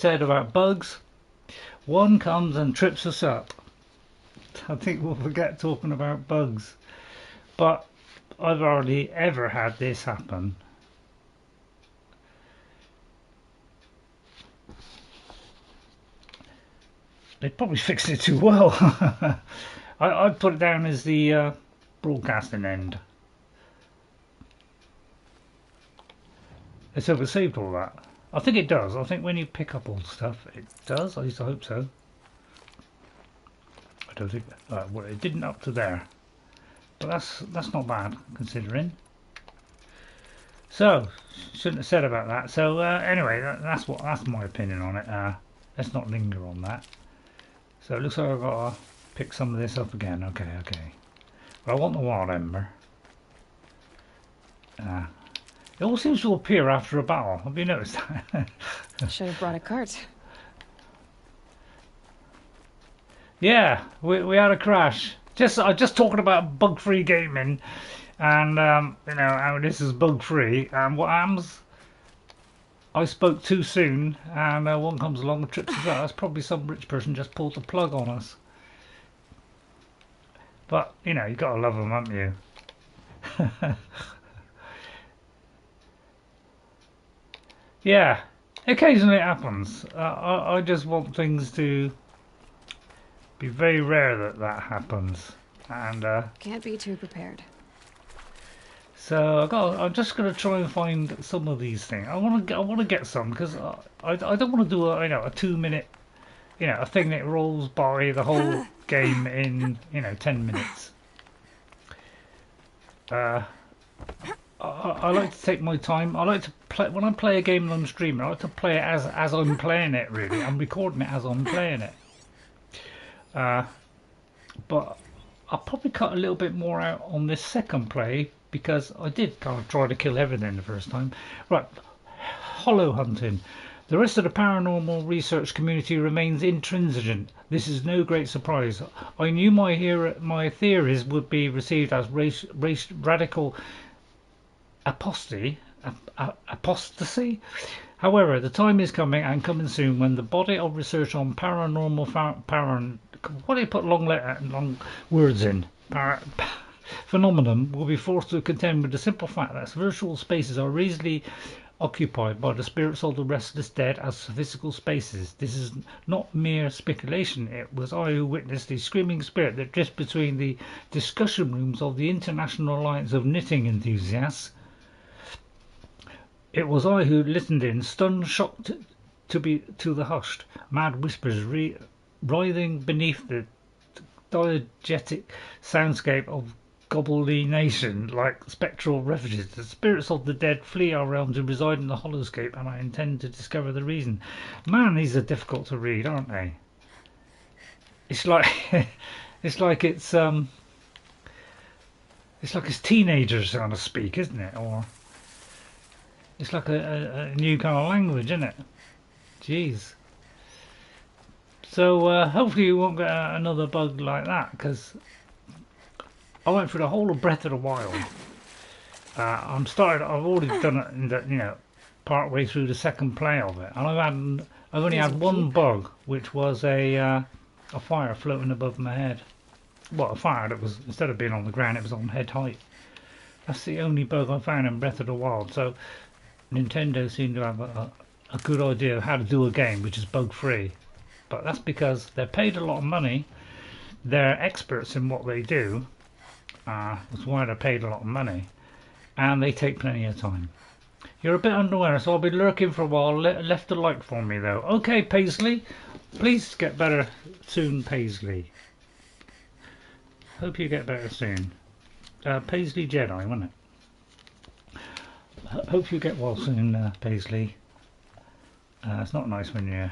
said about bugs, one comes and trips us up. I think we'll forget talking about bugs. But I've hardly ever had this happen. They probably fixed it too well. I'd put it down as the broadcasting end. Let's hope it saved all that. I think it does. I think when you pick up all the stuff, it does. At least I hope so. I don't think. Well, it didn't up to there, but that's not bad considering. So shouldn't have said about that. So anyway, that's my opinion on it. Let's not linger on that. So it looks like I've got to pick some of this up again. Okay. But I want the wild ember. It all seems to appear after a battle. Have you noticed that? Should have brought a cart. Yeah, we had a crash. Just talking about bug-free gaming, and you know how this is bug-free. And what happens? I spoke too soon, and one comes along and trips us out. That's probably some rich person just pulled the plug on us. But you know, you gotta love them, haven't you? Yeah, occasionally it happens. I just want things to be very rare that happens, and Can't be too prepared. so I'm just gonna try and find some of these things. I want to get some because I don't want to do a 2 minute, a thing that rolls by the whole game in 10 minutes. I like to take my time. I like to play when I play a game and I'm streaming. I like to play it as I'm playing it. Really, I'm recording it as I'm playing it. But I'll probably cut a little bit more out on this second play because I did kind of try to kill everything the first time. Right, hollow hunting. The rest of the paranormal research community remains intransigent. This is no great surprise. I knew my theories would be received as radical apostasy. However, the time is coming and coming soon when the body of research on paranormal what do you put long words in? Phenomenon will be forced to contend with the simple fact that virtual spaces are easily occupied by the spirits of the restless dead as physical spaces. This is not mere speculation. It was I who witnessed the screaming spirit that drifts between the discussion rooms of the International Alliance of Knitting Enthusiasts. It was I who listened in, stunned, shocked to the hushed, mad whispers writhing beneath the diegetic soundscape of gobblination like spectral refuges. The spirits of the dead flee our realm to reside in the hollowscape, and I intend to discover the reason. Man, these are difficult to read, aren't they? It's like it's like it's teenagers trying to speak, isn't it? Or it's like a new kind of language, isn't it? Jeez. So hopefully you won't get another bug like that, because I went through the whole of Breath of the Wild. I've already done it in the, part way through the second play of it, and I've only had one bug, which was a fire floating above my head. Well, a fire that was, instead of being on the ground, it was on head height. That's the only bug I found in Breath of the Wild. So Nintendo seemed to have a good idea of how to do a game which is bug free, but that's because they're paid a lot of money. They're experts in what they do. That's why they're paid a lot of money, and they take plenty of time. You're a bit underwear, so I'll be lurking for a while. Left a like for me though. Okay, Paisley, please get better soon, Paisley. Hope you get better soon. Paisley Jedi, wasn't it? Hope you get well soon, Paisley. It's not nice when you're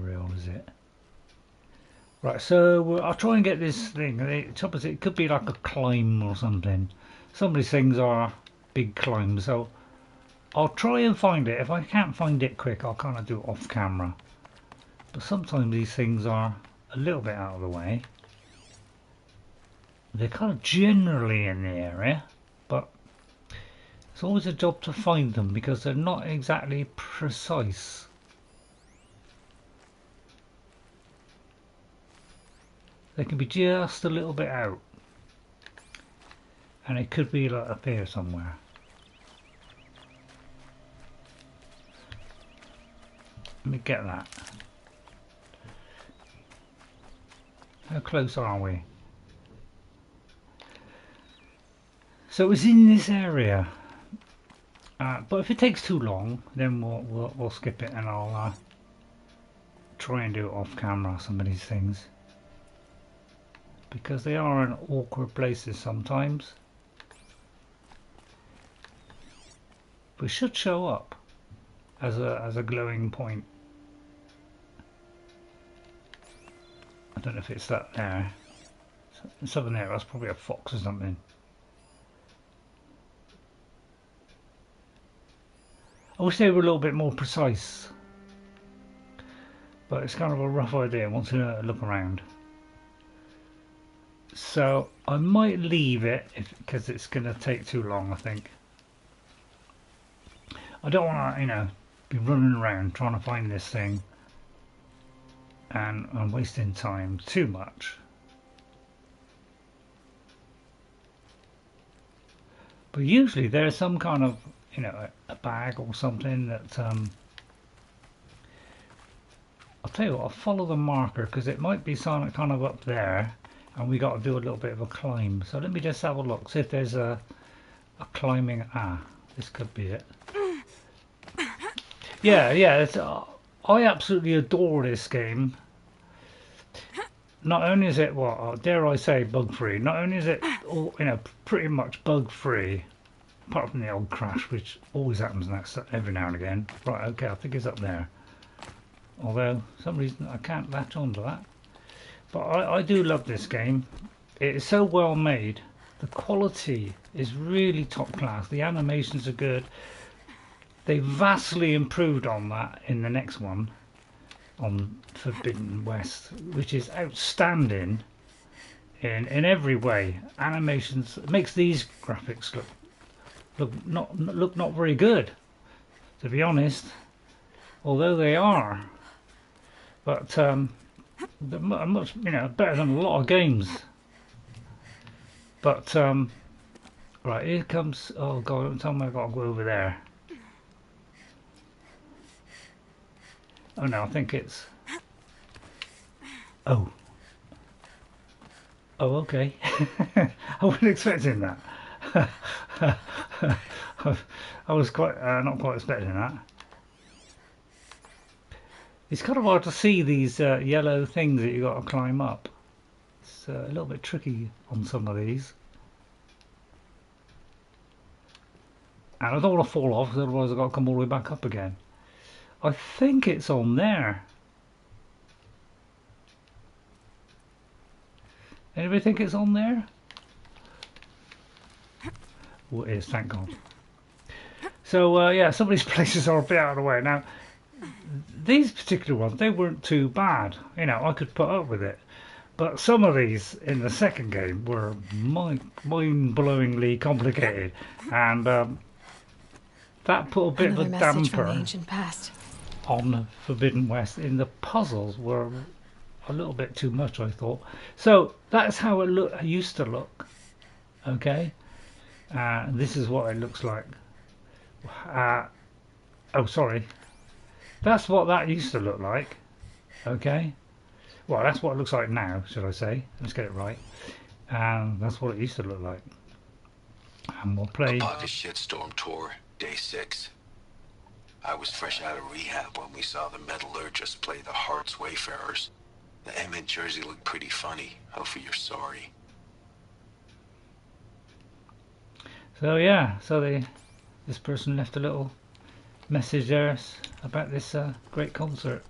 ill, is it? Right, so I'll try and get this thing. It could be like a climb or something. Some of these things are big climbs, so I'll try and find it. If I can't find it quick, I'll kind of do it off camera. But sometimes these things are a little bit out of the way. They're kind of generally in the area, but it's always a job to find them because they're not exactly precise. They can be just a little bit out. And it could be like up here somewhere. Let me get that. How close are we? So it's in this area. But if it takes too long, then we'll skip it, and I'll try and do it off camera, some of these things, because they are in awkward places sometimes. But it should show up as a glowing point. I don't know if it's that there. Something there. That's probably a fox or something. I wish they were a little bit more precise, but it's kind of a rough idea once you look around. So I might leave it because it's going to take too long, I think. I don't want to, you know, be running around trying to find this thing and I'm wasting time too much. But usually there's some kind of, you know, a bag or something that I'll tell you what, I'll follow the marker because it might be something kind of up there and we got to do a little bit of a climb. So let me just have a look, see if there's a climbing. This could be it. Yeah, it's, I absolutely adore this game. Not only is it, dare I say, bug free, not only is it all, you know, pretty much bug free, apart from the old crash, which always happens every now and again. Right, okay, I think it's up there. Although, for some reason, I can't latch onto that. But I do love this game. It is so well made. The quality is really top class. The animations are good. They vastly improved on that in the next one, on Forbidden West, which is outstanding in every way. Animations makes these graphics look not very good, to be honest, although they are. But they're much, you know, better than a lot of games. But right, here comes. Oh God! Don't tell me I've got to go over there. Oh no, I think it's. Oh, okay. I wasn't expecting that. I was quite not quite expecting that. It's kind of hard to see these yellow things that you got to climb up. It's a little bit tricky on some of these. And I don't want to fall off, because otherwise I've got to come all the way back up again. I think it's on there. Anybody think it's on there? Oh, it is, thank God. So yeah, some of these places are a bit out of the way. Now, these particular ones, they weren't too bad. You know, I could put up with it. But some of these in the second game were mind-blowingly complicated. And that put a bit of a damper on Forbidden West. In the puzzles were a little bit too much, I thought. So that's how it used to look. Okay, this is what it looks like. Oh, sorry. That's what that used to look like. Okay. Well, that's what it looks like now, should I say? Let's get it right. And that's what it used to look like. And we'll play. A pocket shitstorm tour, day 6. I was fresh out of rehab when we saw the metallurgists play the Hearts Wayfarers. The M in Jersey looked pretty funny. Hopefully you're sorry. So yeah, this person left a little message there about this great concert.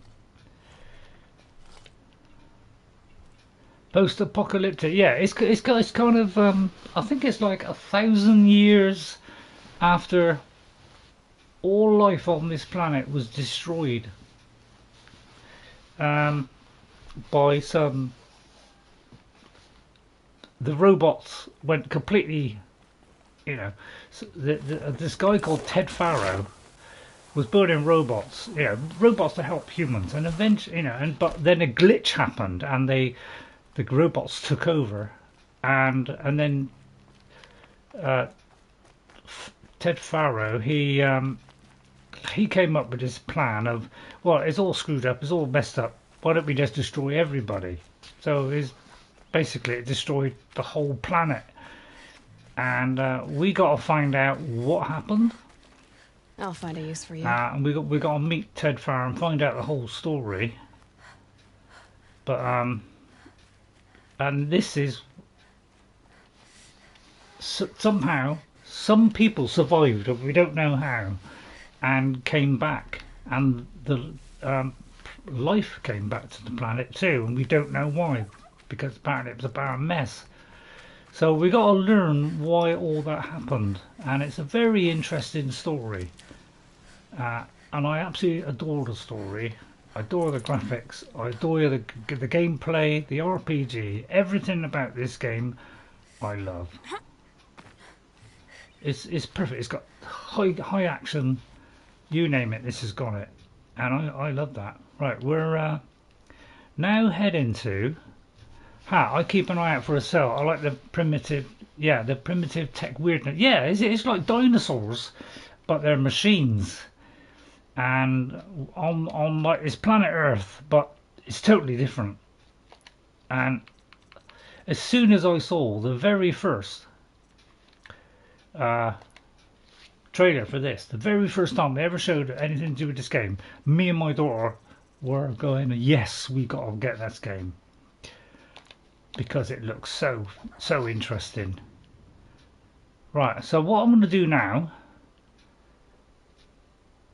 Post-apocalyptic, yeah. It's kind of I think it's like 1,000 years after all life on this planet was destroyed by some. The robots went completely. You know, this guy called Ted Farrow was building robots. You know, robots to help humans, and eventually, you know, but then a glitch happened, and they the robots took over, and then uh, Ted Farrow, he came up with this plan of, well, it's all screwed up, it's all messed up. Why don't we just destroy everybody? So basically it destroyed the whole planet, and we got to find out what happened. I'll find a use for you. And we got to meet Ted Farrow and find out the whole story. But and this is somehow some people survived, we don't know how, and came back, and the life came back to the planet too, and we don't know why, because apparently it was a bad mess. So we got to learn why all that happened, and it's a very interesting story, and I absolutely adore the story. I adore the graphics, I adore the gameplay, the RPG, everything about this game I love. It's perfect. It's got high action, you name it, this has got it, and I love that. Right, we're now heading to. I keep an eye out for a cell. I like the primitive, the primitive tech weirdness. Yeah, it's like dinosaurs, but they're machines, and on like this planet Earth, but it's totally different. And as soon as I saw the very first trailer for this, the very first time they ever showed anything to do with this game, me and my daughter were going, yes, we got to get this game, because it looks so interesting. Right, so what I'm going to do now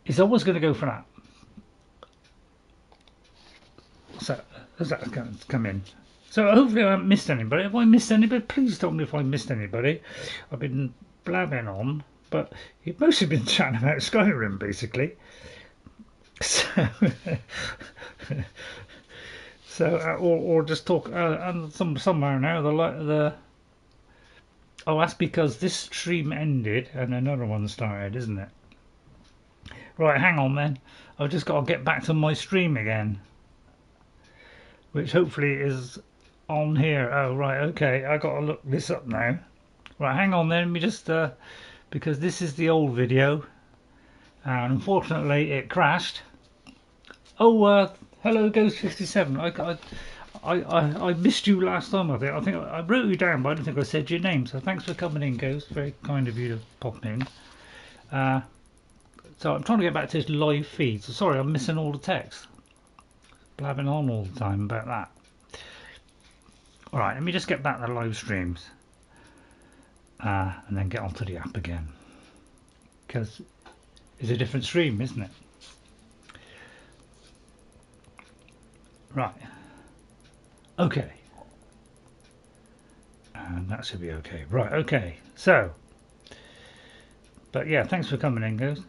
is I was going to go for that. So has that come in? So hopefully I haven't missed anybody. If I missed anybody, please tell me if I missed anybody. I've been blabbing on, but you've mostly been chatting about Skyrim, basically. So, or just talk. And somewhere now oh, that's because this stream ended and another one started, isn't it? Right, hang on then. I've just got to get back to my stream again, which hopefully is on here. Oh right, okay. I got to look this up now. Right, hang on then. Let me just because this is the old video, and unfortunately it crashed. Oh, hello, Ghost 57. I missed you last time. I think I wrote you down, but I don't think I said your name. So thanks for coming in, Ghost. Very kind of you to pop in. So I'm trying to get back to this live feed. So sorry, I'm missing all the text. Blabbing on all the time about that. All right, let me just get back to the live streams, and then get onto the app again, because it's a different stream, isn't it? Right. Okay. And that should be okay. Right, okay. So, but yeah, thanks for coming in, Ghost.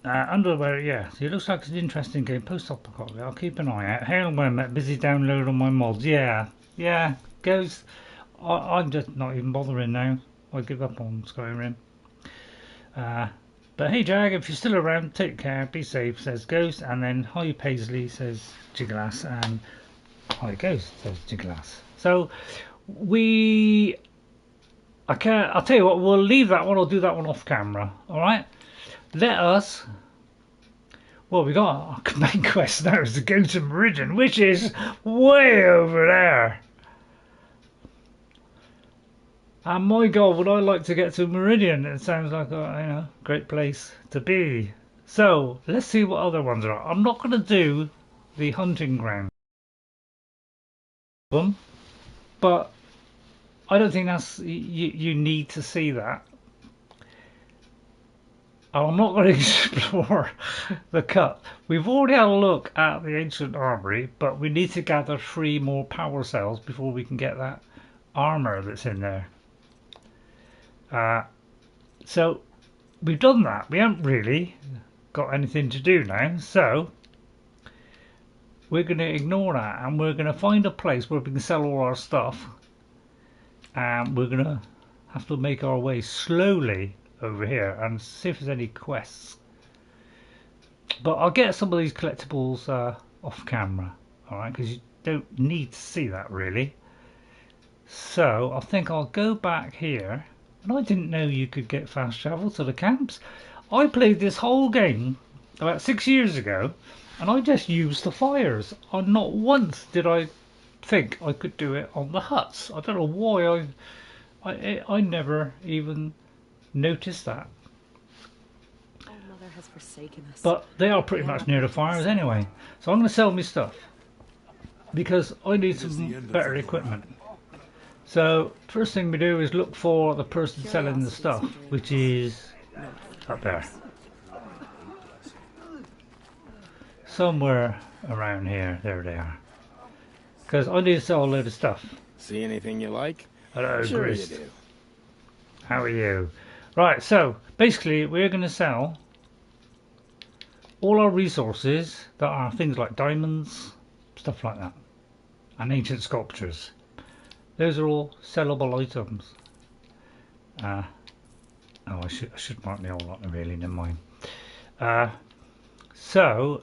Underwear, yeah. So it looks like it's an interesting game. Post-apocalyptic. I'll keep an eye out. Hail when I'm busy downloading my mods. Yeah. Ghost. I'm just not even bothering now. I give up on Skyrim. But hey, Jag, if you're still around, take care, be safe, says Ghost. And then hi, Paisley, says Jiglass. And hi, Ghost, says Jiglass. So I'll tell you what, we'll leave that one. I'll do that one off camera. All right. Let us. Well, we got our main quest now is to go to Meridian, which is way over there. And my God, would I like to get to Meridian? It sounds like a great place to be. So let's see what other ones are. I'm not going to do the hunting ground, but I don't think that's you need to see that. I'm not going to explore the cut. We've already had a look at the ancient armory, but we need to gather 3 more power cells before we can get that armor that's in there. So we've done that. We haven't really got anything to do now, so we're going to ignore that, and we're going to find a place where we can sell all our stuff, and we're going to have to make our way slowly over here and see if there's any quests. But I'll get some of these collectibles off camera, alright, because you don't need to see that really. So I think I'll go back here. And I didn't know you could get fast travel to the camps. I played this whole game about 6 years ago, and I just used the fires. And not once did I think I could do it on the huts. I don't know why I never even noticed that. Oh, Mother has forsaken us. But they are pretty much near the fires anyway. So I'm going to sell me stuff because I need some better equipment. So first thing we do is look for the person selling the stuff, which is up there. Somewhere around here. There they are. Because I need to sell a load of stuff. See anything you like? Hello, Sure Grist. you do. How are you? Right, so basically we're going to sell all our resources that are things like diamonds, stuff like that, and ancient sculptures. Those are all sellable items. Oh, I should mark the all up really, never mind. So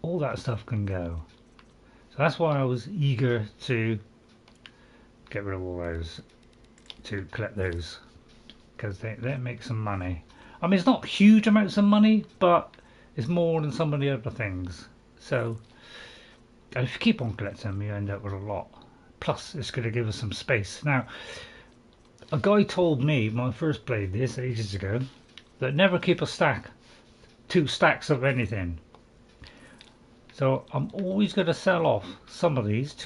all that stuff can go. So that's why I was eager to get rid of all those, to collect those, because they make some money. I mean, it's not huge amounts of money, but it's more than some of the other things. So if you keep on collecting them, you end up with a lot. Plus, it's going to give us some space. Now, a guy told me when I first played this ages ago that never keep a stack, 2 stacks of anything. So I'm always going to sell off some of these,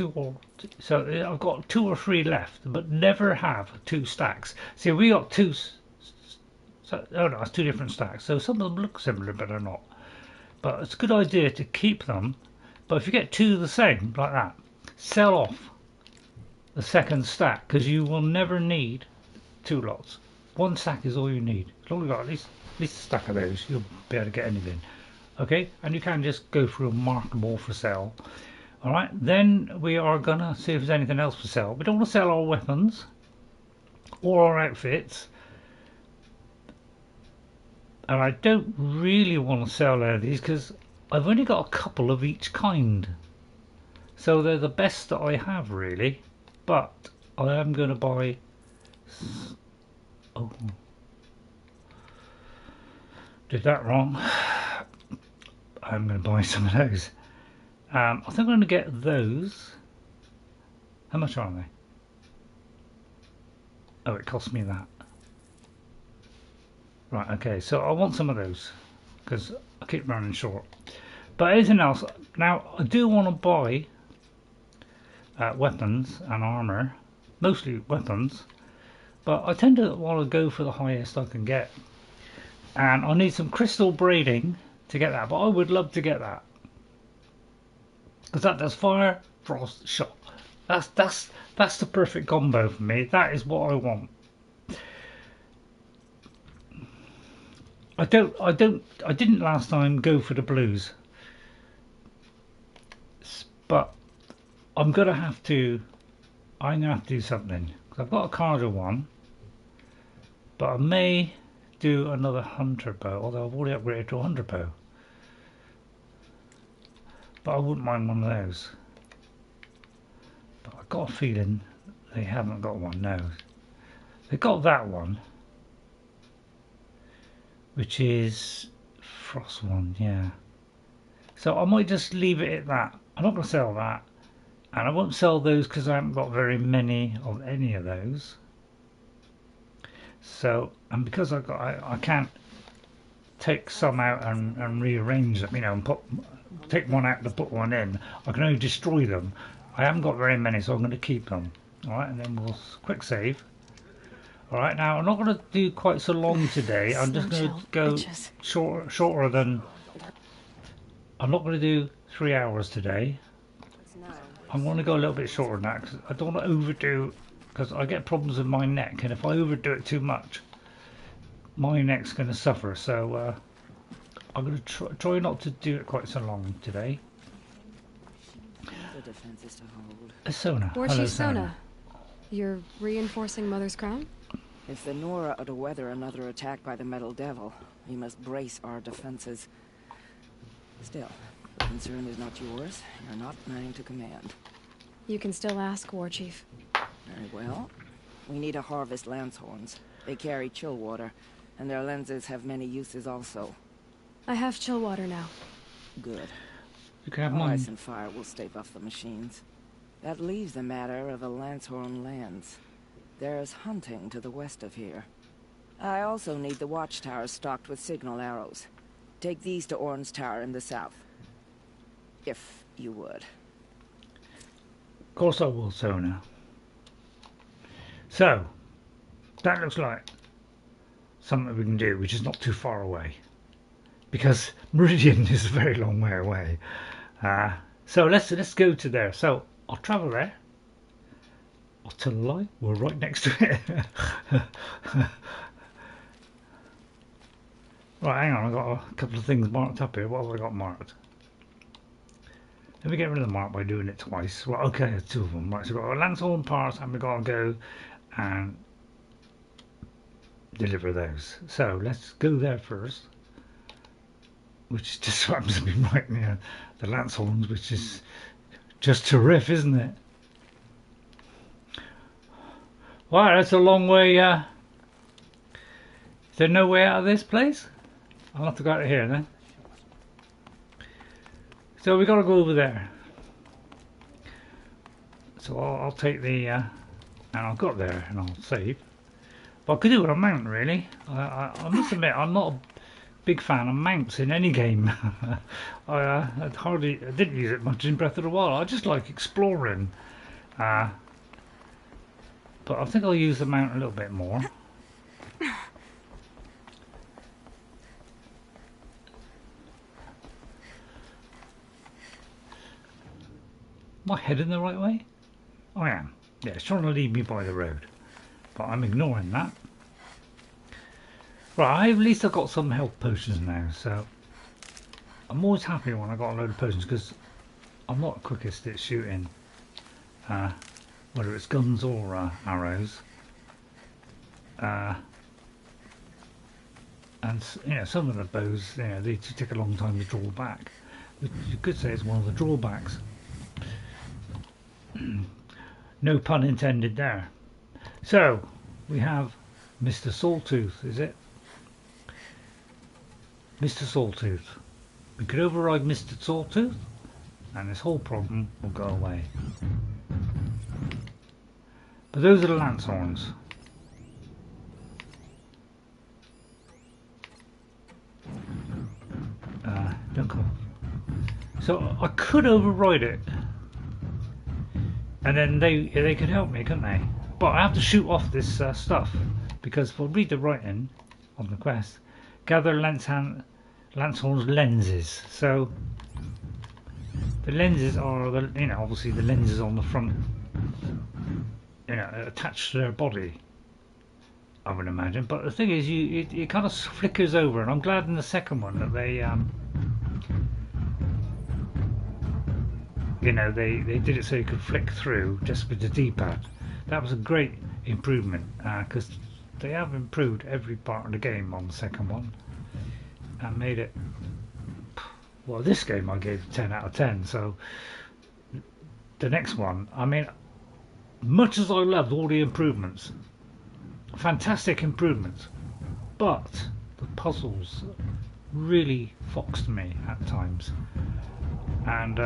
so I've got 2 or 3 left, but never have 2 stacks. See, we got 2. So, oh no, it's 2 different stacks. So some of them look similar, but they're not. But it's a good idea to keep them. But if you get 2 the same, like that, sell off the second stack, because you will never need 2 lots. 1 stack is all you need. As long as you've got at least a stack of those, you'll be able to get anything. Okay, and you can just go through and mark them all for sale. Alright, then we are gonna see if there's anything else for sale. We don't want to sell our weapons or our outfits. And I don't really want to sell any of these because I've only got a couple of each kind. So they're the best that I have really. But I am going to buy... Oh. Did that wrong. I'm going to buy some of those. I think I'm going to get those. How much are they? Oh, it cost me that. Right, okay, so I want some of those because I keep running short. But anything else, now I do want to buy weapons and armor, mostly weapons, but I tend to want to go for the highest I can get. And I need some crystal braiding to get that, but I would love to get that because that does fire, frost, shot. That's the perfect combo for me. That is what I want. I didn't last time go for the blues, but I'm gonna have to do something because I've got a Carter one, but I may do another hunter bow, although I've already upgraded to a hunter bow, but I wouldn't mind one of those. But I've got a feeling they haven't got one. No, they got that one, which is frost one, yeah. So I might just leave it at that. I'm not going to sell that, and I won't sell those because I haven't got very many of any of those. So, and because I can't take some out and rearrange them, you know, and take one out to put one in. I can only destroy them. I haven't got very many, so I'm going to keep them. All right, and then we'll quick save. Alright, now I'm not going to do quite so long today. I'm just going to go shorter than... I'm not going to do 3 hours today. I'm going to go a little bit shorter than that because I don't want to overdo, because I get problems with my neck, and if I overdo it too much, my neck's going to suffer. So I'm going to try not to do it quite so long today. Sona. War Chief Sona. You're reinforcing Mother's crown? If the Nora are to weather another attack by the Metal Devil, we must brace our defenses. Still, the concern is not yours. You're not mine to command. You can still ask, War Chief. Very well. We need to harvest Lancehorns. They carry chill water, and their lenses have many uses also. I have chill water now. Good. You can have mine. Ice and fire will stave off the machines. That leaves the matter of the Lancehorn lands. There's hunting to the west of here. I also need the watchtowers stocked with signal arrows. Take these to Orn's Tower in the south. If you would. Of course I will, Sona. So, that looks like something we can do, which is not too far away. Because Meridian is a very long way away. So let's go to there. So I'll travel there. I'll tell a lie, we're right next to it. Right, hang on, I've got a couple of things marked up here. What have I got marked? Let me get rid of the mark by doing it twice. Well, okay, there's two of them. Right, so we've got a Lancehorn parts and we've got to go and deliver those. So let's go there first. Which just happens to be right near the Lancehorns, which is just terrific, isn't it? Wow, that's a long way. Is there no way out of this place? I'll have to go out of here then. So we got to go over there. So I'll take the and I'll go up there and I'll save. But I could do it on a mount, really. I must admit, I'm not a big fan of mounts in any game. I didn't use it much in Breath of the Wild. I just like exploring. But I think I'll use the mount a little bit more. Am I heading the right way? I am. Yeah, it's trying to lead me by the road. But I'm ignoring that. Right, at least I've got some health potions now, so I'm always happy when I got a load of potions because I'm not the quickest at shooting, whether it's guns or arrows. And you know, some of the bows, you know, they take a long time to draw back. You could say it's one of the drawbacks. No pun intended there. So we have Mr. Sawtooth, is it? Mr. Sawtooth. We could override Mr. Sawtooth and this whole problem will go away. But those are the Lancehorns. Don't come. So I could override it and then they could help me, couldn't they? But I have to shoot off this stuff because if I read the writing on the quest, gather Lancehorn's lenses. So the lenses are the, you know, obviously the lenses on the front, you know, attached to their body, I would imagine. But the thing is, it kind of flickers over, and I'm glad in the second one that they you know, they did it so you could flick through just with the D-pad. That was a great improvement because they have improved every part of the game on the second one and made it, well, this game I gave 10 out of 10, so the next one, I mean, much as I loved all the improvements, fantastic improvements, but the puzzles really foxed me at times, and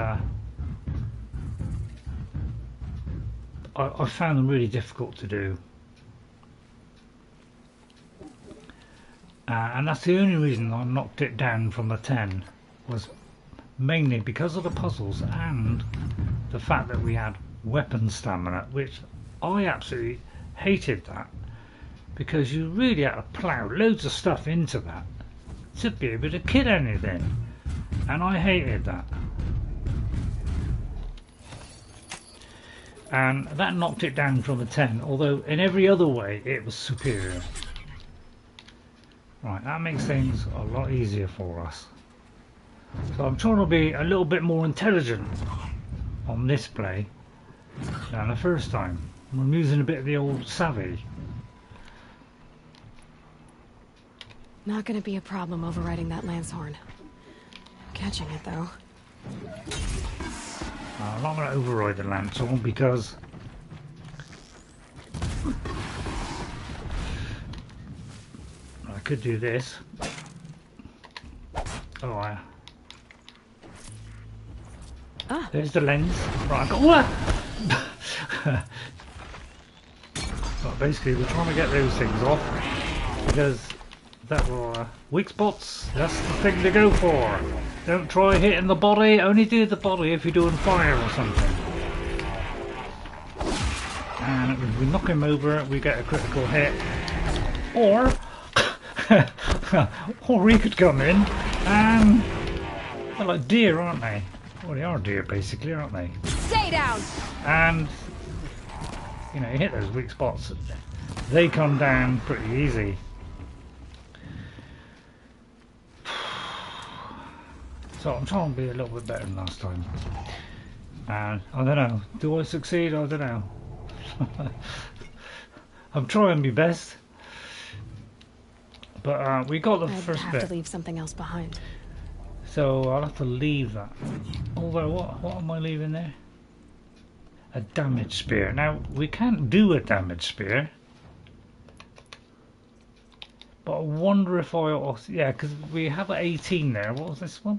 I found them really difficult to do, and that's the only reason I knocked it down from a 10, was mainly because of the puzzles and the fact that we had weapon stamina, which I absolutely hated that, because you really had to plough loads of stuff into that to be able to kill anything, and I hated that. And that knocked it down from a 10, although in every other way it was superior. Right, that makes things a lot easier for us. So I'm trying to be a little bit more intelligent on this play than the first time. I'm using a bit of the old savvy. Not gonna be a problem overriding that Lancehorn. Catching it, though. I'm not going to override the Lancehorn because could do this. Oh, there's the lens. Right, I got what? Well, basically, we're trying to get those things off because that will weak spots. That's the thing to go for. Don't try hitting the body. Only do the body if you're doing fire or something. And if we knock him over, we get a critical hit. Or, or he could come in and they're like deer, aren't they? Well, they are deer basically, aren't they? Stay down. And you know, you hit those weak spots, they come down pretty easy. So I'm trying to be a little bit better than last time. And I don't know, do I succeed? I don't know. I'm trying my best. But we got the first bit. I'd have to leave something else behind. So I'll have to leave that. Although, what am I leaving there? A damage spear. Now, we can't do a damage spear. But I wonder if I ought to, yeah, because we have an 18 there. What was this one?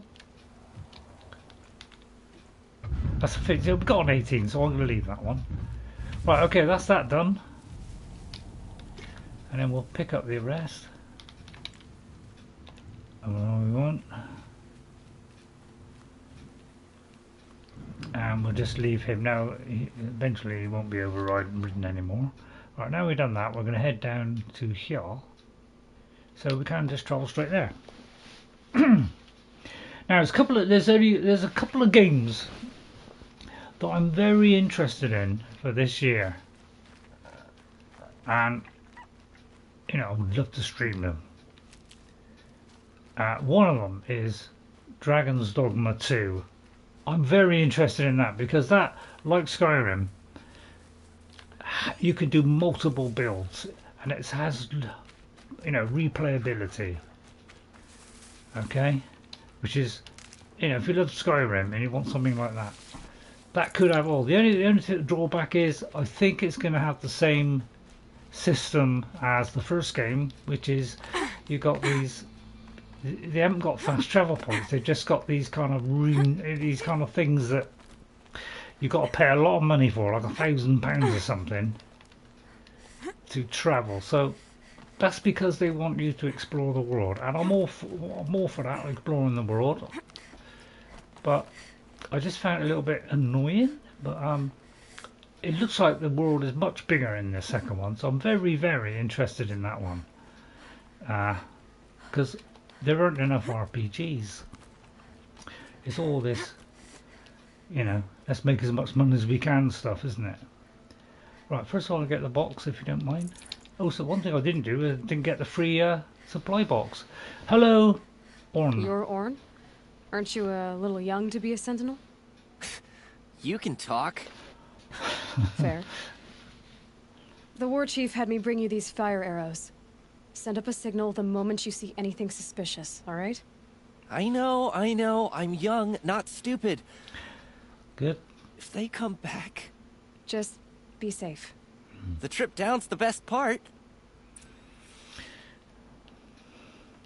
That's a 50. We've got an 18, so I'm going to leave that one. Right, okay, that's that done. And then we'll pick up the rest. And we want. And we'll just leave him now. Eventually he won't be overridden anymore. Right, now we've done that, we're going to head down to here. So we can just travel straight there. Now there's a couple of games that I'm very interested in for this year. And you know, I would love to stream them. One of them is Dragon's Dogma 2. I'm very interested in that because that, like Skyrim, you can do multiple builds and it has, you know, replayability. Okay, which is, you know, if you love Skyrim and you want something like that, that could have all. The only drawback is I think it's going to have the same system as the first game, which is you got these. They haven't got fast travel points. They've just got these kind of things that you've got to pay a lot of money for, like £1,000 or something, to travel. So that's because they want you to explore the world, and I'm all for that, exploring the world. But I just found it a little bit annoying. But it looks like the world is much bigger in the second one, so I'm very, very interested in that one. Because there aren't enough RPGs. It's all this, you know, let's make as much money as we can stuff, isn't it? Right, first of all I'll get the box if you don't mind. Also, one thing I didn't do is I didn't get the free supply box. Hello, Orn. You're Orn? Aren't you a little young to be a sentinel? You can talk. Fair. The war chief had me bring you these fire arrows. Send up a signal the moment you see anything suspicious, alright? I know, I'm young, not stupid. Good. If they come back... Just be safe. The trip down's the best part.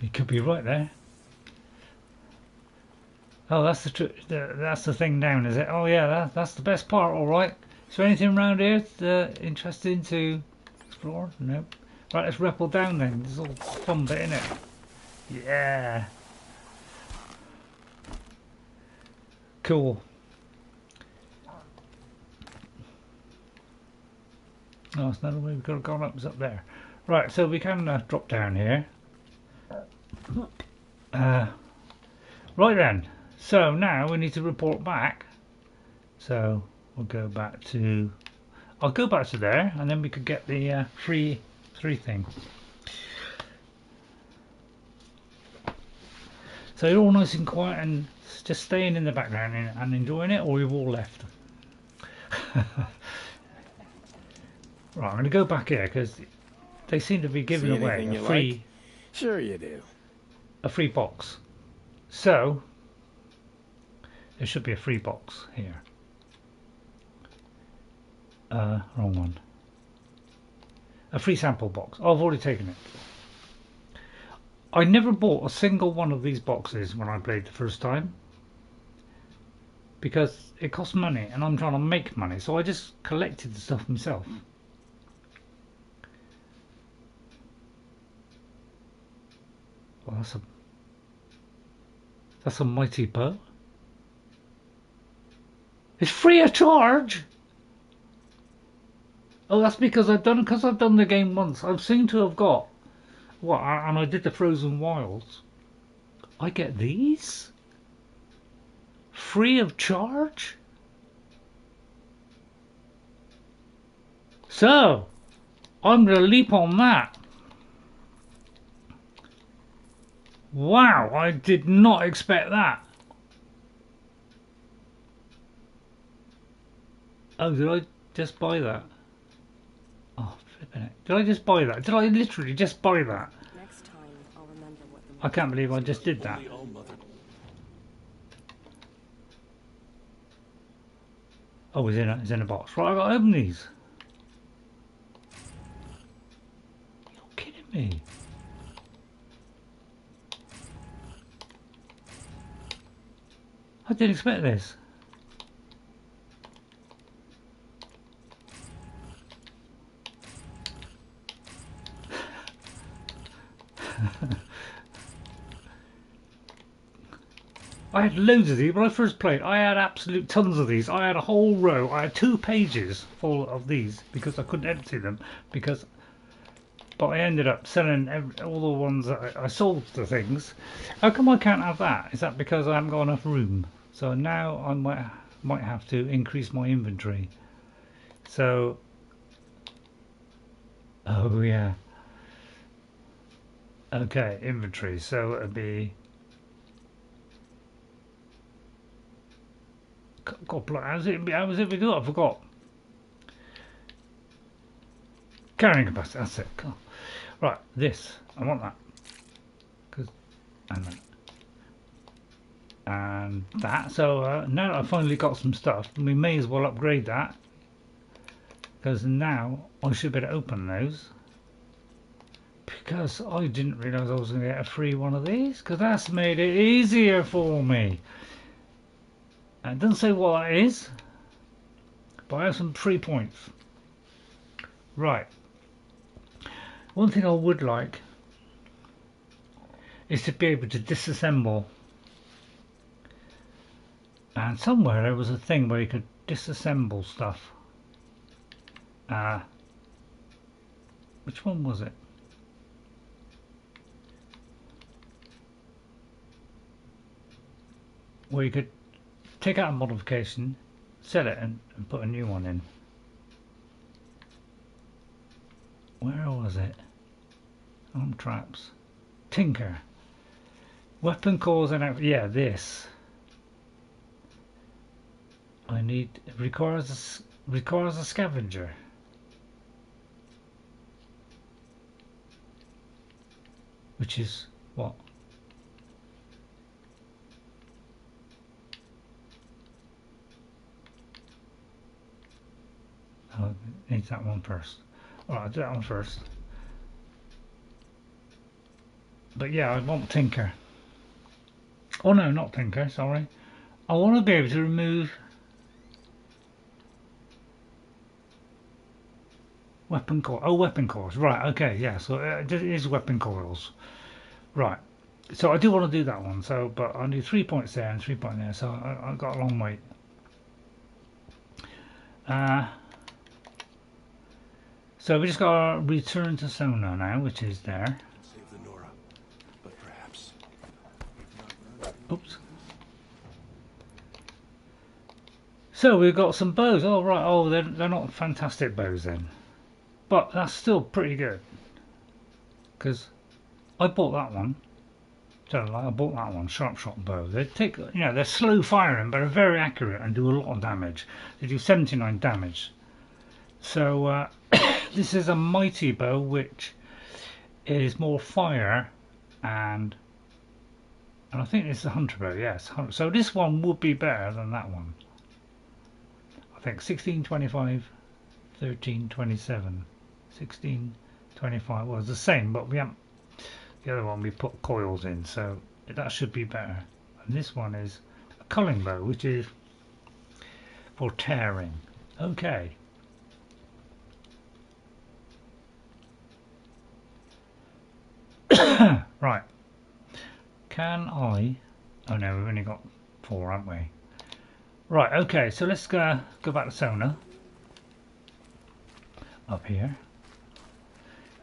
You could be right there. Oh, that's the thing down, is it? Oh yeah, that's the best part, alright. Is there anything around here interesting to explore? Nope. Right, let's rappel down then. This is all fun bit, innit? Yeah. Cool. Oh, it's another way we've got to go up. It's up there. Right, so we can drop down here. Right then. So now we need to report back. So we'll go back to. I'll go back to there, and then we could get the free thing. So you're all nice and quiet and just staying in the background and enjoying it, or you've all left. Right, I'm going to go back here because they seem to be giving away a free. Like? Sure you do. A free box. So there should be a free box here. Wrong one. A free sample box. Oh, I've already taken it. I never bought a single one of these boxes when I played the first time because it costs money and I'm trying to make money, so I just collected the stuff myself. Well, that's a mighty bow. It's free of charge. Oh, that's because I've done the game once. I seem to have got what, and I did the Frozen Wilds. I get these free of charge. So I'm gonna leap on that. Wow, I did not expect that. Oh, did I just buy that? Oh, flipping it. Did I just buy that? Did I literally just buy that? Next time, I'll remember what the I can't believe I just did that. Oh, it's in a box. Right, I gotta open these. You're kidding me. I didn't expect this. I had loads of these when I first played. I had absolute tons of these. I had a whole row. I had 2 pages full of these because I couldn't empty them. But I ended up selling all the ones that I sold the things. How come I can't have that? Is that because I haven't got enough room? So now I might have to increase my inventory. So, oh yeah. Okay, inventory. So it'd be. God, how was it we do it? I forgot. Carrying capacity. That's it. Cool. Right, this. I want that. And that. So now that I've finally got some stuff, we may as well upgrade that. Because now I should be able to open those. Because I didn't realise I was going to get a free one of these. Because that's made it easier for me. And it doesn't say what that is. But I have some free points. Right. One thing I would like is to be able to disassemble. And somewhere there was a thing where you could disassemble stuff. Which one was it? Where you could take out a modification, sell it and put a new one in. Where was it? Arm traps. Tinker. Weapon cores and yeah, this. I need requires a scavenger. Which is what? Oh, need that one first. Alright, I'll do that one first. But yeah, I want Tinker. Oh no, not Tinker, sorry. I want to be able to remove weapon core. Oh, weapon cores. Right, okay, yeah, so it is weapon coils. Right. So I do want to do that one, so but I need 3 points there and 3 points there, so I've got a long wait. So we just got to return to Sona now, which is there. Save the Nora, but perhaps. Oops. So we've got some bows. Oh right. Oh, they're not fantastic bows then, but that's still pretty good. Because I bought that one. I bought that one, sharp shot bow. They take, they're slow firing, but they're very accurate and do a lot of damage. They do 79 damage. So this is a mighty bow, which is more fire, and I think it's a hunter bow. Yes, so this one would be better than that one. I think 1625, 1327, 1625 was the same, but we haven't The other one we put coils in, so that should be better. And this one is a culling bow, which is for tearing. Okay. Right. Can I... Oh no, we've only got 4, haven't we? Right, okay, so let's go back to Sona. Up here.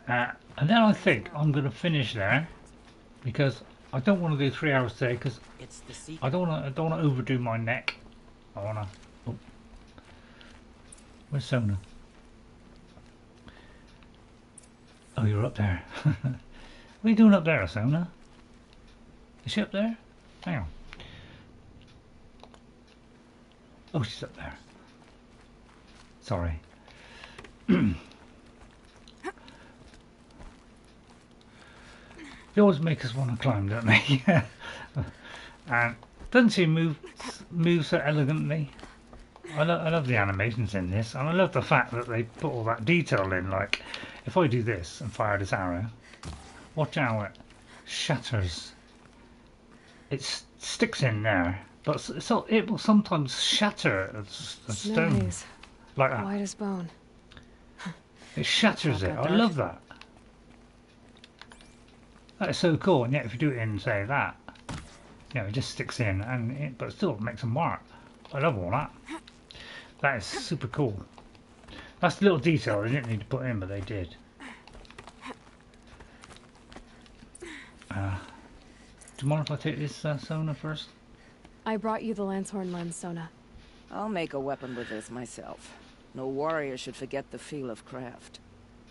And then I think I'm going to finish there, because I don't want to do 3 hours today, because I don't want to overdo my neck. I want to... Oh. Where's Sona? Oh, you're up there. What are you doing up there, Sona? Is she up there? Hang on. Oh, she's up there. Sorry. They always make us want to climb, don't they? And doesn't she move so elegantly? I love the animations in this, and I love the fact that they put all that detail in. Like, if I do this and fire this arrow, watch how it shatters. It sticks in there, but so it will sometimes shatter a stone Nice. like that. White as bone. It shatters it. Not that I love dark. that. That is so cool. And yet, if you do it in, say, that, you know, it just sticks in, but it still makes a mark. I love all that. That is super cool. That's the little detail they didn't need to put in, but they did. Do you mind if I take this Sona first? I brought you the Lancehorn lens, Sona. I'll make a weapon with this myself. No warrior should forget the feel of craft.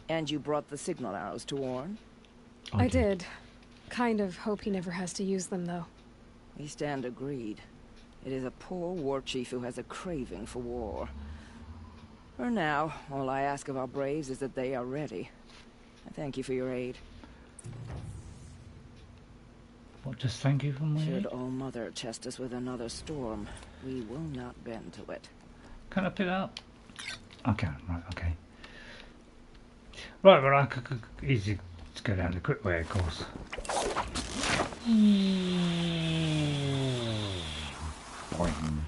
And you brought the signal arrows to Warren? I did. Kind of hope he never has to use them, though. We stand agreed. It is a poor war chief who has a craving for war. For now, all I ask of our braves is that they are ready. I thank you for your aid. What, just thank you for my Should aid? All Mother chest us with another storm, we will not bend to it. Can I pick it up? I can, right, okay. Right, but I could easy to go down the quick way, of course. Boing.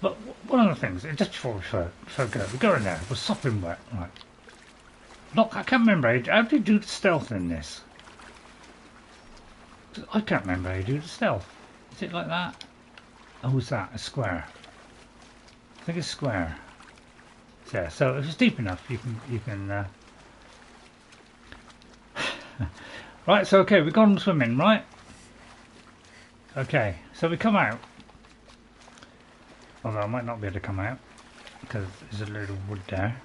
But one of the things, just before we go, we go in there, we're sopping wet, right. Look, I can't remember, how do you do the stealth in this? I can't remember how you do the stealth. Is it like that? Oh, what's that? A square. I think it's square. Yeah, so if it's deep enough, you can. Right, so okay, we've gone swimming, right? Okay, so we come out. Although I might not be able to come out because there's a load of wood there.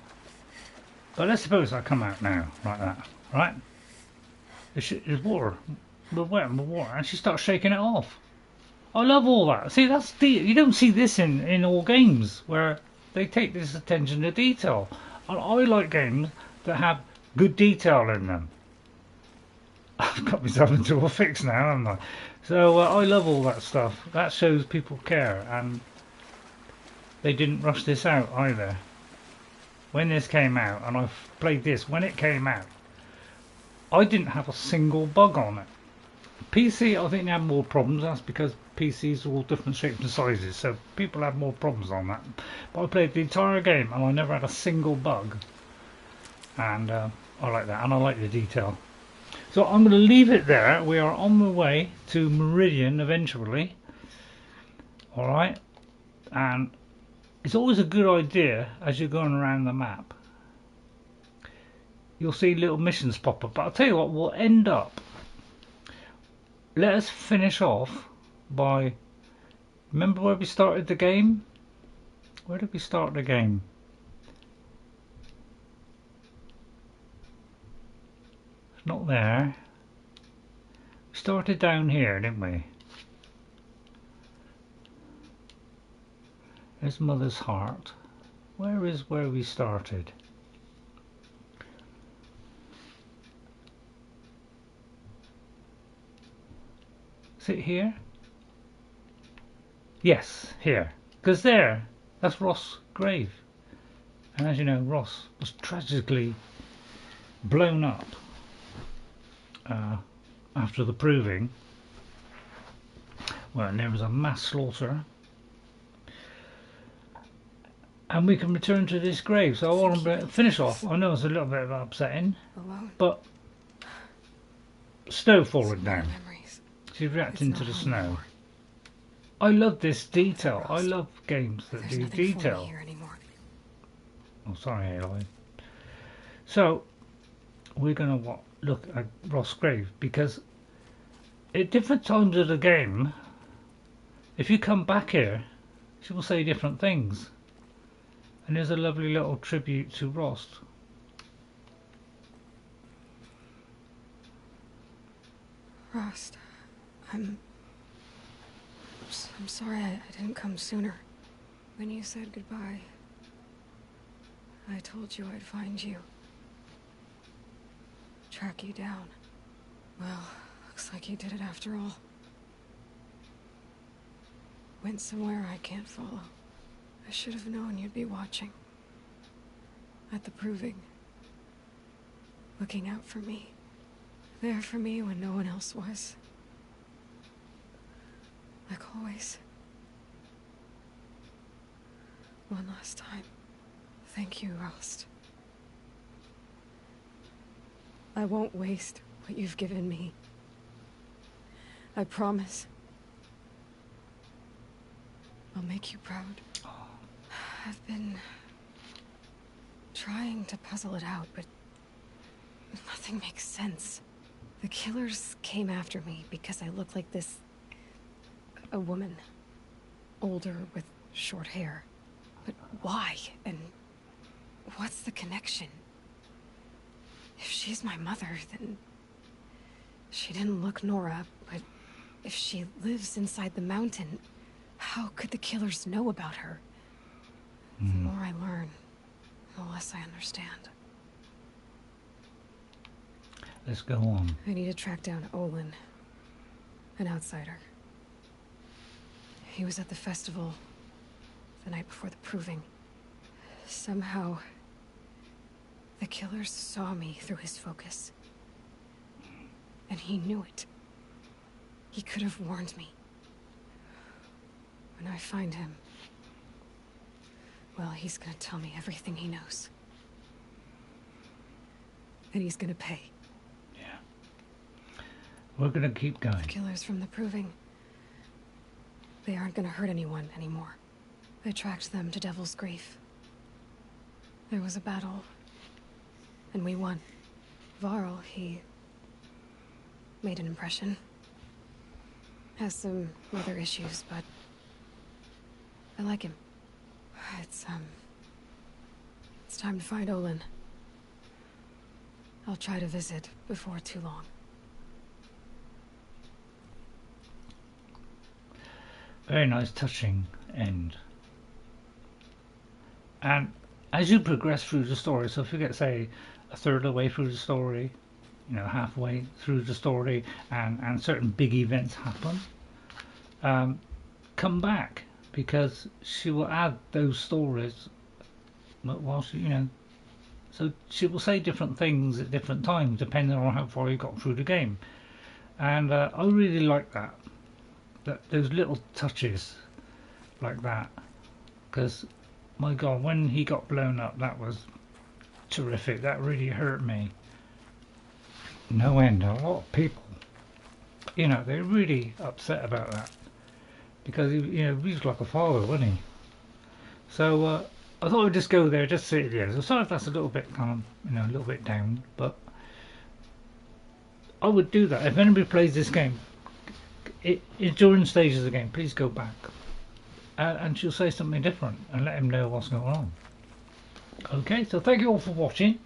But let's suppose I come out now, like that, right? There's water. We're wet and water, and she starts shaking it off. I love all that. See, that's you don't see this in all games where they take this attention to detail. I like games that have good detail in them. I've got myself into a fix now, haven't I? So I love all that stuff. That shows people care, and they didn't rush this out either. When this came out, and I played this when it came out, I didn't have a single bug on it. PC, I think they had more problems. That's because PCs are all different shapes and sizes, so people have more problems on that. But I played the entire game and I never had a single bug, and I like that, and I like the detail. So I'm going to leave it there. We are on the way to Meridian eventually. Alright, and it's always a good idea as you're going around the map. You'll see little missions pop up, but I'll tell you what, we'll end up. Let us finish off by, remember where we started the game? Where did we start the game? It's not there. We started down here, didn't we? There's Mother's Heart. Where is where we started? Is it here? Yes, here. Because there, that's Rost's grave. And as you know, Rost was tragically blown up after the proving. Well, and there was a mass slaughter. And we can return to this grave. So I want to finish off. I know it's a little bit upsetting, but snow falling down. She's reacting to the snow. I love this detail. I love games that do detail. Oh, sorry, Aloy. So we're going to look at Rost's grave, because at different times of the game, if you come back here, she will say different things. And there's a lovely little tribute to Rost. Rost, I'm sorry I didn't come sooner. When you said goodbye, I told you I'd find you. Track you down. Well, looks like you did it after all. Went somewhere I can't follow. I should have known you'd be watching. At the proving. Looking out for me. There for me when no one else was. Like always. One last time. Thank you, Rost. I won't waste what you've given me. I promise. I'll make you proud. I've been trying to puzzle it out, but nothing makes sense. The killers came after me because I look like this... a woman. Older with short hair. But why? And what's the connection? If she's my mother, then... she didn't look Nora, but if she lives inside the mountain, how could the killers know about her? The more I learn, the less I understand. Let's go on. I need to track down Olin, an outsider. He was at the festival the night before the proving. Somehow, the killers saw me through his focus. And he knew it. He could have warned me. When I find him, well, he's gonna tell me everything he knows. And he's gonna pay. Yeah. We're gonna keep going. The killers from the proving, they aren't gonna hurt anyone anymore. I tracked them to Devil's Grief. There was a battle, and we won. Varl, he made an impression. Has some other issues, but I like him. It's time to find Olin. I'll try to visit before too long. Very nice, touching end. And as you progress through the story, so if you get, say, a third of the way through the story, you know, halfway through the story, and certain big events happen, come back, because she will add those stories while she, you know, so she will say different things at different times depending on how far you got through the game. And I really like that those little touches like that, because my god, when he got blown up, that was terrific. That really hurt me. No end. A lot of people, you know, they're really upset about that, because he, you know, he was like a father, wasn't he? So I thought I'd just go there, just see it there. So sorry if that's a little bit kind of, you know, a little bit down, but I would do that if anybody plays this game. During stages of the game, please go back, and she'll say something different and let him know what's going on. Okay, so thank you all for watching.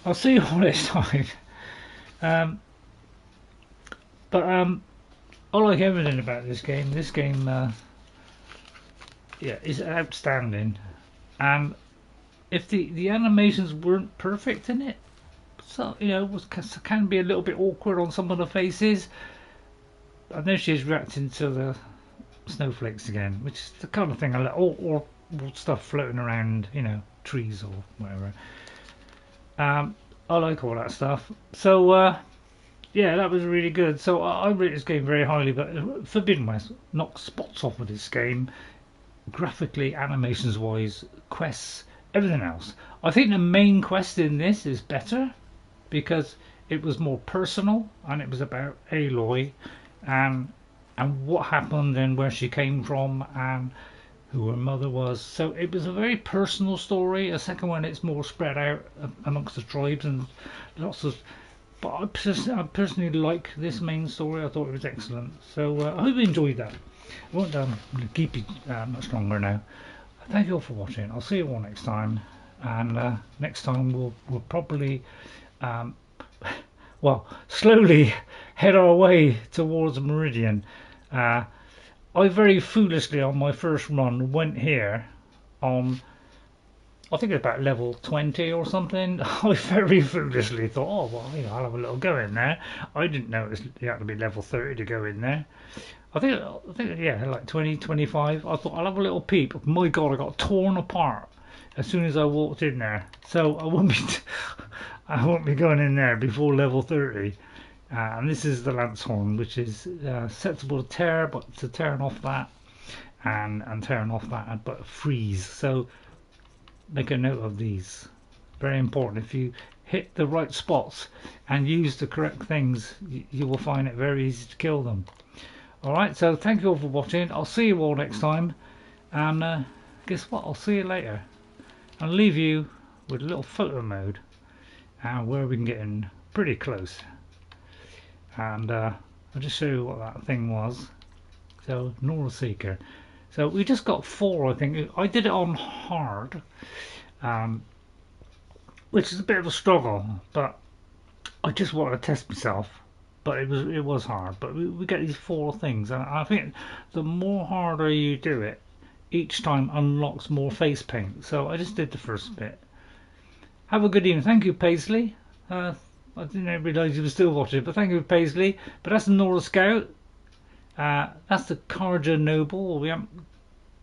I'll see you all next time. But I like everything about this game. This game, yeah, is outstanding. And if the animations weren't perfect in it, so you know, can be a little bit awkward on some of the faces. I know she's reacting to the snowflakes again, which is the kind of thing I like, or stuff floating around, you know, trees or whatever. I like all that stuff. So yeah, that was really good. So I rate this game very highly, but Forbidden West knocks spots off with this game, graphically, animations wise, quests, everything else. I think the main quest in this is better because it was more personal and it was about Aloy and what happened and where she came from and who her mother was. So it was a very personal story. A second one, it's more spread out amongst the tribes and lots of. But I personally like this main story. I thought it was excellent. So I hope you enjoyed that. I won't keep you much longer now. Thank you all for watching. I'll see you all next time. And next time we'll probably well, slowly head our way towards Meridian. I very foolishly on my first run went here on, I think it's about level 20 or something. I very foolishly thought, oh well, you know, I'll have a little go in there. I didn't know you had to be level 30 to go in there. I think yeah, like 20, 25. I thought I'll have a little peep. My God, I got torn apart as soon as I walked in there. So I won't be going in there before level 30. And this is the Lancehorn, which is susceptible to tear, but to turn off that and turn off that, but freeze. So make a note of these. Very important. If you hit the right spots and use the correct things, you will find it very easy to kill them. Alright, so thank you all for watching. I'll see you all next time. And guess what? I'll see you later. I'll leave you with a little photo mode where we can get in pretty close. And I'll just show you what that thing was. So Nora Seeker. So we just got 4, I think. I did it on hard, which is a bit of a struggle, but I just wanted to test myself. But it was hard. But we get these 4 things, and I think the more harder you do it, each time unlocks more face paint. So I just did the first bit. Have a good evening. Thank you, Paisley. I didn't realise you were still watching, but thank you, Paisley. But that's the Nora Scout. That's the Karja Noble. We haven't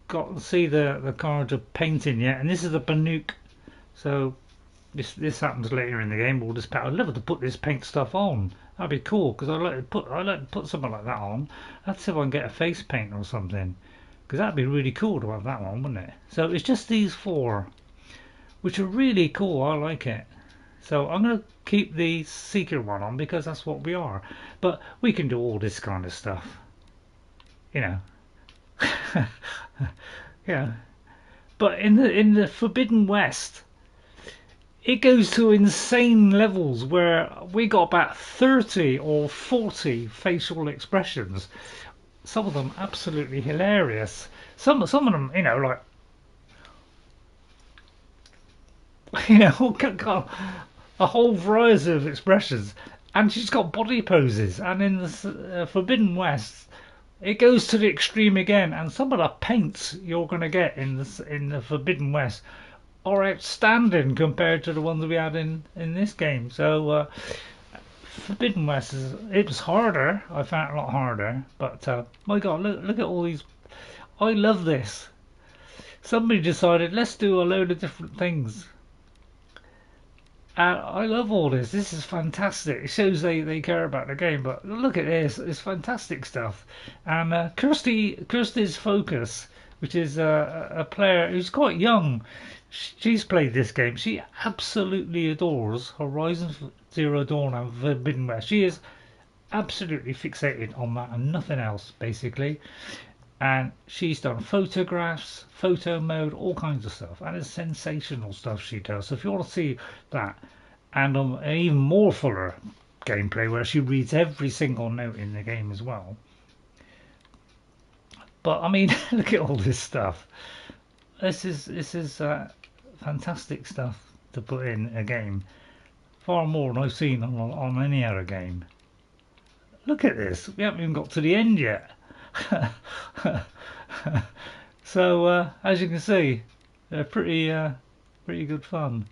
got to see the Karja painting yet, and this is the Banuk. So this happens later in the game. We'll just I'd love to put this paint stuff on. That'd be cool because I like to put something like that on. Let's see if I can get a face paint or something, because that'd be really cool to have that one, wouldn't it? So it's just these 4, which are really cool. I like it. So I'm going to keep the Seeker one on because that's what we are. But we can do all this kind of stuff. You know. Yeah. But in the Forbidden West, it goes to insane levels where we got about 30 or 40 facial expressions. Some of them absolutely hilarious. Some of them, you know, like, you know, a whole variety of expressions, and she's got body poses. And in the Forbidden West, it goes to the extreme again. And some of the paints you're going to get in the Forbidden West are outstanding compared to the ones we had in this game. So Forbidden West it was harder. I found it a lot harder. But my God, look at all these. I love this. Somebody decided let's do a load of different things. I love all this. This is fantastic. It shows they care about the game. But look at this. It's fantastic stuff. And Kirsty's Focus, which is a player who's quite young. She's played this game. She absolutely adores Horizon Zero Dawn and Forbidden West. She is absolutely fixated on that and nothing else, basically. And she's done photographs, photo mode, all kinds of stuff, and it's sensational stuff she does. So if you want to see that, and an even more fuller gameplay where she reads every single note in the game as well. But I mean, look at all this stuff. This is fantastic stuff to put in a game. Far more than I've seen on any other game. Look at this. We haven't even got to the end yet. So as you can see, they're pretty good fun.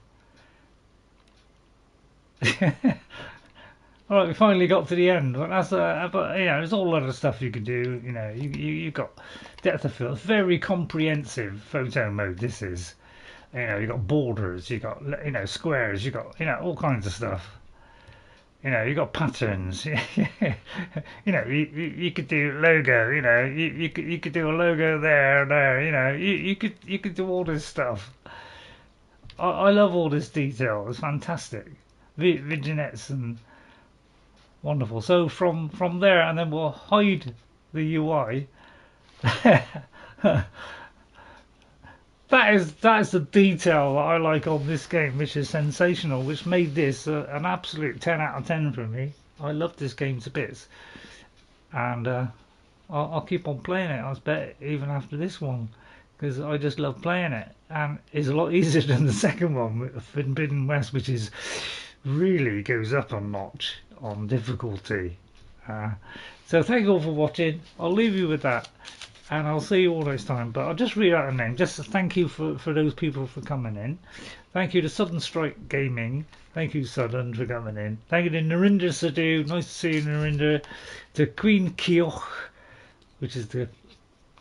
All right, we finally got to the end. But that's but you know, there's all other stuff you can do. You know, you got depth of field, very comprehensive photo mode. This is, you know, you got borders, you got squares, you got all kinds of stuff. You know, you got patterns. You know, you could do logo. You know, you could do a logo there. You know, you could do all this stuff. I love all this detail. It's fantastic. Vignettes and wonderful. So from there, and then we'll hide the UI. That is the detail that I like on this game, which is sensational, which made this an absolute 10 out of 10 for me. I love this game to bits, and I'll keep on playing it. I bet even after this one, because I just love playing it, and it's a lot easier than the second one, Forbidden West, which is really goes up a notch on difficulty. So thank you all for watching. I'll leave you with that, and I'll see you all next time. But I'll just read out a name. Just thank you for those people for coming in. Thank you to Southern Strike Gaming. Thank you, Southern, for coming in. Thank you to Narinder Sadhu. Nice to see you, Narinder. To Queen Kioch, which is the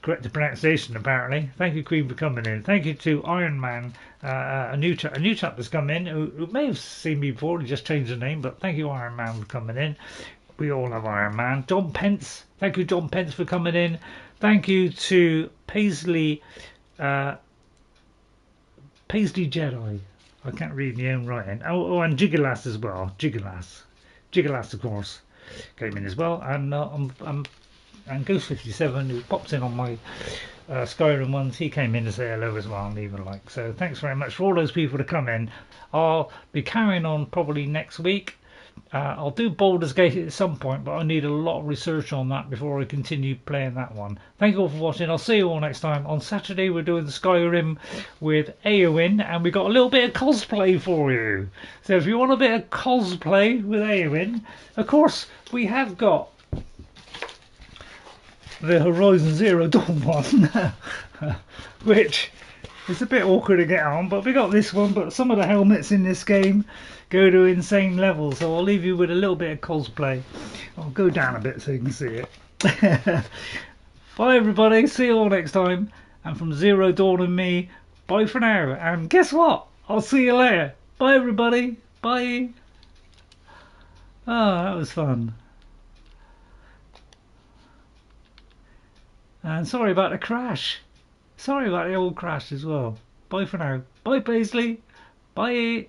correct pronunciation apparently. Thank you, Queen, for coming in. Thank you to Iron Man, a new chap that's come in who may have seen me before and just changed the name, but thank you, Iron Man, for coming in. We all love Iron Man. John Pence, thank you, John Pence, for coming in. Thank you to Paisley Jedi. I can't read my own writing. Oh, and Jiggalass as well. Jiggalass, of course, came in as well. And and Ghost 57, who pops in on my Skyrim ones, he came in to say hello as well and leave a like. So thanks very much for all those people to come in. I'll be carrying on probably next week. I'll do Baldur's Gate at some point, but I need a lot of research on that before I continue playing that one. Thank you all for watching. I'll see you all next time. On Saturday we're doing the Skyrim with Eowyn, and we got a little bit of cosplay for you. So if you want a bit of cosplay with Eowyn, of course we have got the Horizon Zero Dawn one, which is a bit awkward to get on, but we got this one. But some of the helmets in this game go to insane levels, so I'll leave you with a little bit of cosplay. I'll go down a bit so you can see it. Bye everybody, see you all next time, and from Zero Dawn and me, bye for now, and guess what, I'll see you later. Bye everybody, bye. Ah, that was fun. And sorry about the crash. Sorry about the old crash as well. Bye for now. Bye Paisley. Bye.